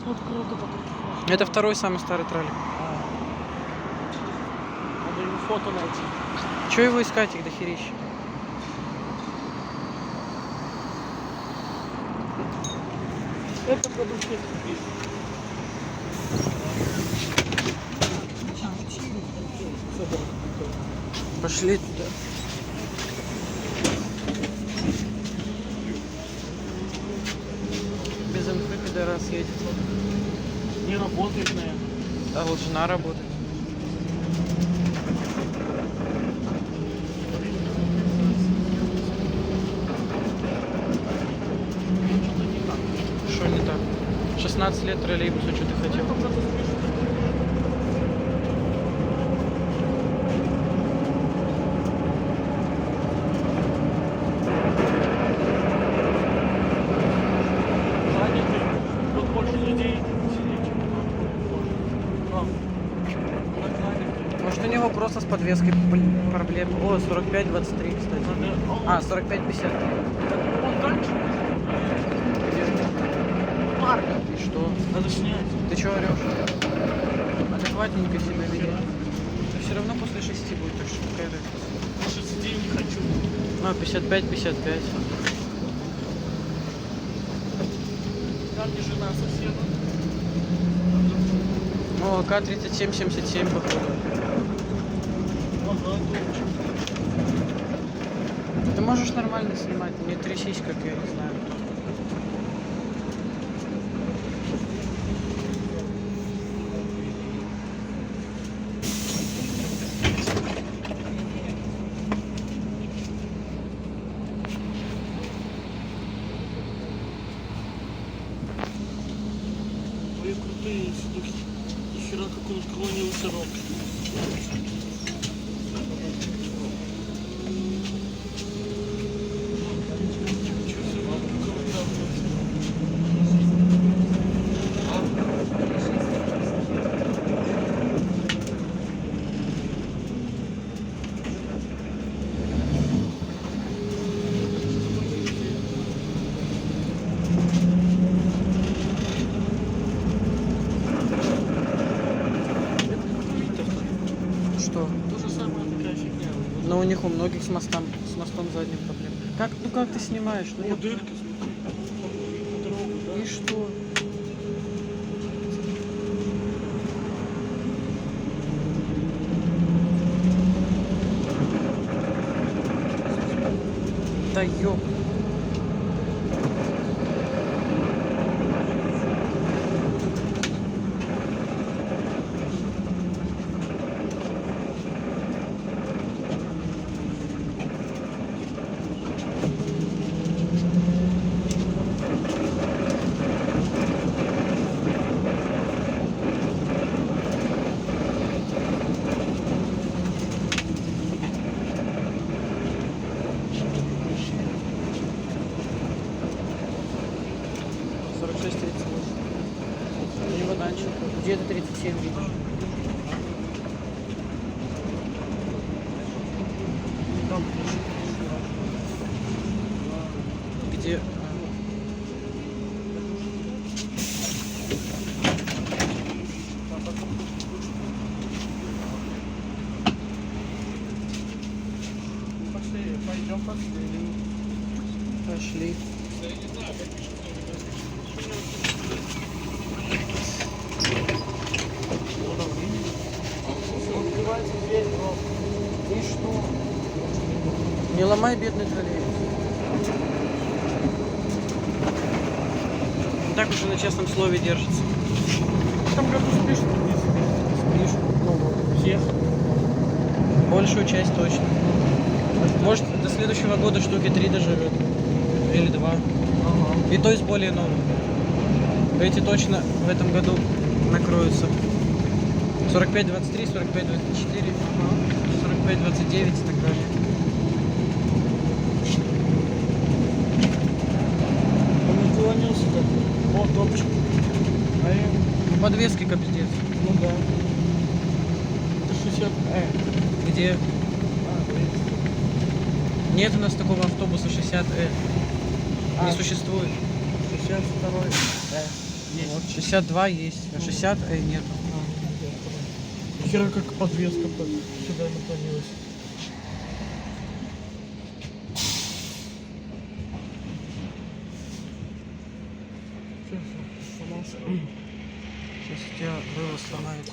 Вот круто так. Это второй самый старый троллейбус. Надо ему фото найти. Че его искать, их дохерища? Это продукты пишут. Пошли туда. Без инфы пидорас едет. Не работает, наверное. А вот жена работает. Что не так? 16 лет троллейбусу, что ты хотел? Заняты. Тут больше людей сидит, чем там. Может, у него просто с подвеской проблемы. О, 45-23, кстати. А, 45-50. Он дальше. Парк. И что? Надо снять. Ты чё орешь? Адекватненько себя веди. Но все равно после 6 будет, так что какая разница? 6 не хочу. Ну, 55-55. Там где жена соседа. О, К-37-77, походу. Ага, точно. Ты можешь нормально снимать, не трясись, как я не знаю. Ой, крутые сидухи. Нихера, как он склонил сырок. Что? То же самое такая фигня. Но у них у многих с мостом задним проблем. Как, ну как ты снимаешь? Ну, О, дырки, смотри. Дорогу, да? и что? Да ёп. У него дальше. Где-то 37 видишь. Где? Пошли, пойдем пошли. Пошли. Открывается дверь, но... И что? Не ломай бедный троллейбус. Так уже на честном слове держится. Там как-то спишь вниз. Спишь? Ну вот, всех. Большую часть точно. Может, до следующего года штуки 3 доживет. Или 2. Ага. И то есть более новых. Эти точно в этом году накроются. 45-23, 45-24, 45-29 и так далее. Он наклонился так. О, топчик. А я... Подвески капздец. Ну да. Это 60. Где? А, блин. Нет у нас такого автобуса 60 Не А. существует. 62. Есть. Вот, 62 есть, а 60 нет. Хера как подвеска сюда наклонилась. Всё, сломался. Сейчас у тебя было сломается.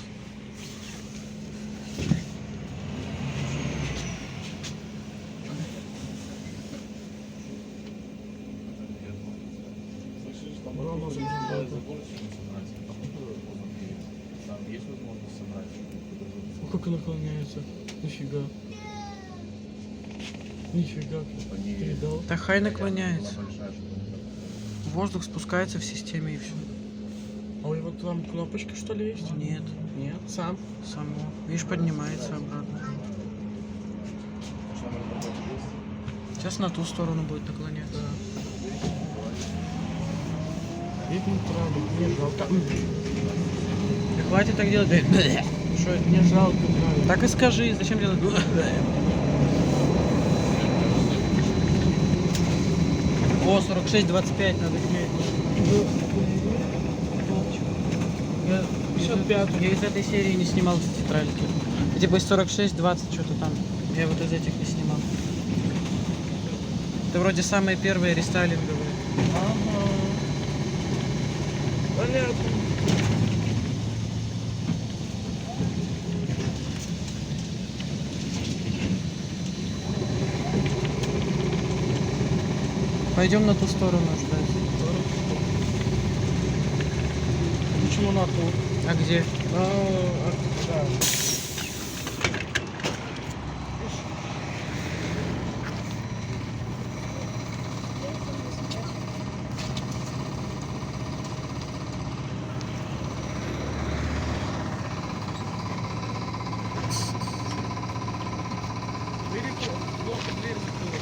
Было можно забрать. Там есть возможность собрать? Ну, как наклоняется? Нифига. Нифига. Передал. Да хай наклоняется. Она большая, чтобы Воздух спускается в системе и все. А у него там кнопочка что ли есть? Нет, Нет. Сам? само. Видишь, поднимается обратно. Сейчас на ту сторону будет наклоняться. Видно, правда. Не жалко. Да хватит так делать. Что это не жалко, правда. Так и скажи, зачем делать? О, 46-25 надо снять. Я 55. из этой серии не снимал с тетрадки. Типа из 46-20 что-то там. Я вот из этих не снимал. Это вроде самые первые рестайлинговые. Ага. Понятно. Пойдем на ту сторону ждать. Почему на ту? А где? Да. Великий, плохо дверь закрыл.